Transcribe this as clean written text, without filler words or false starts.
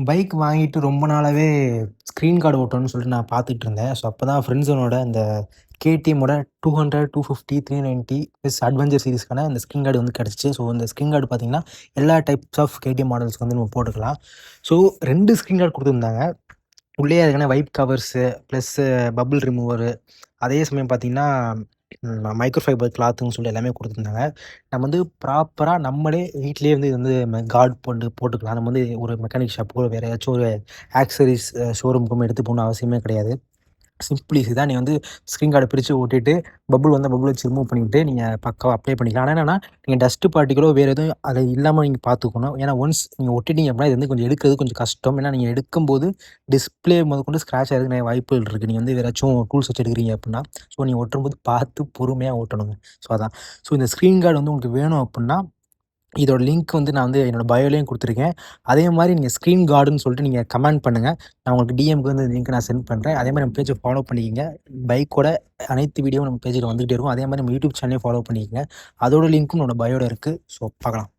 Bike வாங்கிட்டு ரொம்ப நாளாவே ஸ்க்ரீன் கார்டு ஓட்டணும்னு சொல்லிட்டு நான் பார்த்துட்டு இருந்தேன். ஸோ அப்பதான் ஃப்ரெண்ட்ஸனோட அந்த கேடிஎம்மோட 200, 250, 390 ப்ளஸ் அட்வென்ச்சர் சீரிஸ்க்கான அந்த ஸ்க்ரீன் கார்டு வந்து கிடச்சிச்சு. ஸோ இந்த ஸ்க்ரீன் கார்டு பார்த்தீங்கன்னா, எல்லா டைப்ஸ் ஆஃப் கேடிஎம் மாடல்ஸ்க்கு வந்து நம்ம போட்டுக்கலாம். ஸோ 2 ஸ்க்ரீன் கார்டு குடுத்துருந்தாங்க. உள்ளேயே அதுக்கான wipe covers, plus bubble remover, அதே சமயம் பார்த்தீங்கன்னா, மைக்ரோ ஃபைபர் கிளாத்துன்னு சொல்லி எல்லாமே குடுத்துருந்தாங்க. நம்ம வந்து ப்ராப்பரா நம்மளே வீட்லயே வந்து இது வந்து கார்ட் போட்டுக்கலாம். நம்ம வந்து ஒரு மெக்கானிக் ஷாப்போ, வேற ஏதாச்சும் ஒரு ஆக்சஸரீஸ் ஷோரூமுக்கும் எடுத்து போகணும்னு அவசியமே கிடையாது. சிம்பிள் ஈஸி தான். நீங்க வந்து ஸ்க்ரீன் கார்ட பிரிச்சு ஒட்டிட்டு, பபுள் வந்தா பபுள் வச்சு ரிமூவ் பண்ணிட்டு, நீங்க பக்காவா அப்ளை பண்ணிக்கலாம். ஆனா என்னன்னா, நீங்க டஸ்ட் பார்ட்டிகளோ வேற எதுவும் அது இல்லாம நீங்க பார்த்துக்கணும். ஏன்னா ஒன்ஸ் நீங்க ஒட்டிட்டீங்க அப்டின்னா, இது வந்து கொஞ்சம் எடுக்கிறது கொஞ்சம் கஷ்டம். ஏன்னா நீங்க எடுக்கும்போது டிஸ்ப்ளே முதற்கொண்டு ஸ்க்ராட்ச் ஆகுறதுக்கு நெறைய வாய்ப்புகள் இருக்கு. நீங்க வந்து வேற ஏதாச்சும் டூல்ஸ் வச்சு எடுக்குறீங்க அப்டின்னா, ஸோ நீங்க ஒட்டும்போது பார்த்து பொறுமையா ஓட்டணுங்க. ஸோ அதான். ஸோ இந்த ஸ்க்ரீன் கார்டு வந்து உங்களுக்கு வேணும் அப்டின்னா, இதோட லிங்க் வந்து நான் வந்து என்னோட பயோலயும் குடுத்துருக்கேன். அதே மாரி நீங்க ஸ்க்ரீன் கார்டுன்னு சொல்லிட்டு நீங்க கமெண்ட் பண்ணுங்க. நான் உங்களுக்கு டிஎம்க்கு வந்து லிங்க் நான் சென்ட் பண்றேன். அதே மாரி நம்ம பேஜ ஃபாலோ பண்ணிக்கங்க. பைக்கோட அனைத்து வீடியோவும் நம்ம பேஜ்ல வந்துகிட்டே இருக்கும். அதே மாரி நம்ம யூடியூப் சேனலையும் ஃபாலோ பண்ணிக்கங்க. அதோட லிங்க்கும் என்னோட பயோல இருக்கு. ஸோ பார்க்கலாம்.